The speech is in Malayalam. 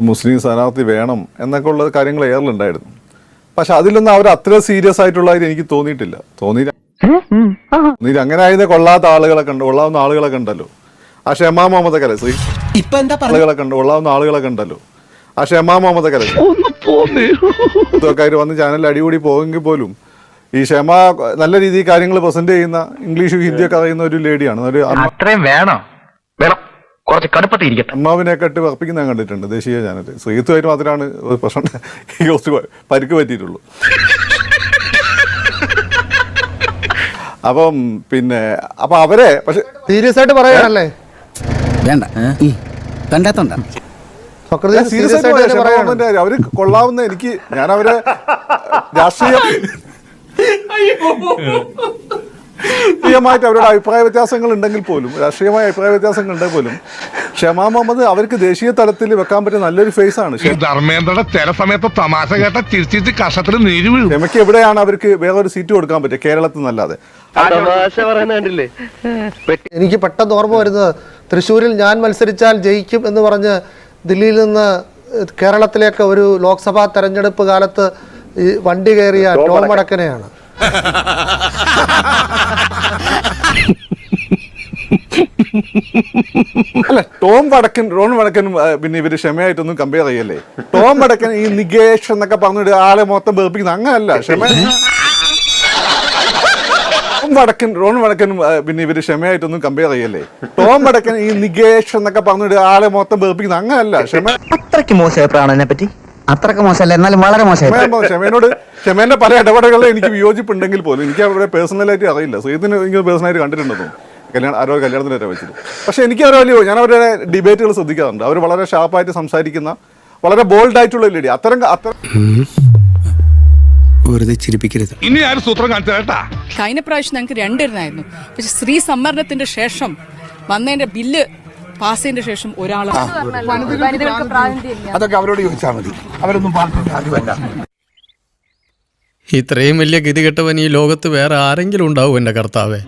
മുസ്ലിം സ്ഥാനാർത്ഥി വേണം എന്നൊക്കെ ഉള്ള കാര്യങ്ങൾ ഏറിലുണ്ടായിരുന്നു. പക്ഷെ അതിലൊന്നും അവർ അത്ര സീരിയസ് ആയിട്ടുള്ളതായിട്ട് എനിക്ക് തോന്നിയിട്ടില്ല. അങ്ങനെ ആയതിനെ കൊള്ളാത്ത ആളുകളൊക്കെ ഉണ്ട്, കൊള്ളാവുന്ന ആളുകളൊക്കെ ഉണ്ടല്ലോ. ആ ഷെമാ മുഹമ്മദ് കല കൊള്ളാവുന്ന ആളുകളൊക്കെ ഉണ്ടല്ലോ. ആ ഷെമാ മുഹമ്മദ് കല വന്ന് ചാനലിൽ അടികൂടി പോയെങ്കിൽ പോലും ഈ ഷെമ നല്ല രീതിയിൽ കാര്യങ്ങൾ പ്രസന്റ് ചെയ്യുന്ന, ഇംഗ്ലീഷ് ഹിന്ദിയൊക്കെ അറിയുന്ന ഒരു ലേഡിയാണ്. അമ്മാവിനെയൊക്കെ ഇട്ട് വർപ്പിക്കുന്ന ഞാൻ കണ്ടിട്ടുണ്ട് ദേശീയ ചാനൽ. ശ്രീത്തുമായിട്ട് മാത്രമാണ് ഒരു പ്രശ്നം കുറച്ച് പരിക്ക് പറ്റിയിട്ടുള്ളൂ. അപ്പം പിന്നെ അപ്പൊ അവരെ പക്ഷെ സീരിയസ് ആയിട്ട് പറയാനല്ലേ വേണ്ട കണ്ടാത്തോണ്ട അവര് കൊള്ളാവുന്ന എനിക്ക് ഞാൻ അവരെ രാഷ്ട്രീയമായിട്ട് അവരുടെ അഭിപ്രായ വ്യത്യാസങ്ങൾ ഉണ്ടെങ്കിൽ പോലും, രാഷ്ട്രീയമായ അഭിപ്രായ വ്യത്യാസങ്ങൾ ഉണ്ടെങ്കിൽ പോലും ഷെമാ മുഹമ്മദ് അവർക്ക് ദേശീയ തലത്തിൽ വെക്കാൻ പറ്റിയ നല്ലൊരു ഫേസ് ആണ്. ധർമ്മേന്ദ്രയുടെ ചില സമയത്ത് തമാശ കേട്ട ചിരിച്ചിട്ട് കഷത്തിൽ നീര് വീഴും. ഷെമയ്ക്ക് എവിടെയാണ് അവർക്ക് വേറൊരു സീറ്റ് കൊടുക്കാൻ പറ്റുക കേരളത്തിൽ നിന്നല്ലാതെ? എനിക്ക് പെട്ടെന്ന് ഓർമ്മ വരുന്നത് തൃശ്ശൂരിൽ ഞാൻ മത്സരിച്ചാൽ ജയിക്കും എന്ന് പറഞ്ഞ് ദില്ലിയിൽ നിന്ന് കേരളത്തിലേക്ക് ഒരു ലോക്സഭാ തെരഞ്ഞെടുപ്പ് കാലത്ത് ഈ വണ്ടി കയറിയ ടോം വടക്കനെയാണ്. അല്ല, റോൺ വടക്കനും പിന്നെ ഇവര് ക്ഷമയായിട്ടൊന്നും കമ്പയർ ചെയ്യല്ലേ. ടോം വടക്കൻ ഈ നികേഷ് എന്നൊക്കെ പറഞ്ഞിട്ട് ആളെ മൊത്തം ബേർപ്പിക്കുന്നത് അങ്ങനല്ല. റോൺ വടക്കനും പിന്നെ ഇവര് ക്ഷമയായിട്ടൊന്നും കമ്പയർ ചെയ്യല്ലേ. ടോം വടക്കൻ ഈ നികേഷ് എന്നൊക്കെ പറഞ്ഞിട്ട് ആളെ മൊത്തം ബേർപ്പിക്കുന്നത് അങ്ങനല്ല. അത്രയ്ക്ക് മോശമായ പ്രാണനെ പറ്റി അത്രയ്ക്ക് മോശമല്ല, എന്നാലും വളരെ മോശമായി. ക്ഷമേന്റെ പല ഇടപെടലുകളും എനിക്ക് വിയോജിപ്പുണ്ടെങ്കിൽ പോലും എനിക്ക് അവരുടെ പേഴ്സണലായിട്ട് അറിയില്ല. ശ്രീതിന് എനിക്ക് പേഴ്സണലായിട്ട് കണ്ടിട്ടുണ്ടെന്നു ആരോ കല്യാണത്തിനൊക്കെ വെച്ചിട്ട്. പക്ഷെ എനിക്ക് ഞാൻ അവരുടെ ഡിബേറ്റുകൾ ശ്രദ്ധിക്കാറുണ്ട്. അവർ വളരെ ഷാർപ്പായിട്ട് സംസാരിക്കുന്ന, വളരെ ബോൾഡ് ആയിട്ടുള്ള ലേഡി. അത്തരം വെറുതെ ചിരിപ്പിക്കരുത്. ഇനി ആരും സൂത്രം കാണിച്ചാ. കഴിഞ്ഞ പ്രാവശ്യം ഞങ്ങൾക്ക് രണ്ടിരുന്നായിരുന്നു. പക്ഷെ സ്ത്രീ സംവരണത്തിന്റെ ശേഷം വന്നതിന്റെ ബില്ല് പാസ് ചെയ്തതിന്റെ ശേഷം ഒരാളാണ്. അതൊക്കെ അവരോട് ചോദിച്ചാൽ മതി. അവരൊന്നും പാർട്ടിയല്ല. ഇത്രയും വലിയ ഗതികെട്ടവൻ ഈ ലോകത്ത് വേറെ ആരെങ്കിലും ഉണ്ടാവും എന്റെ കർത്താവേ?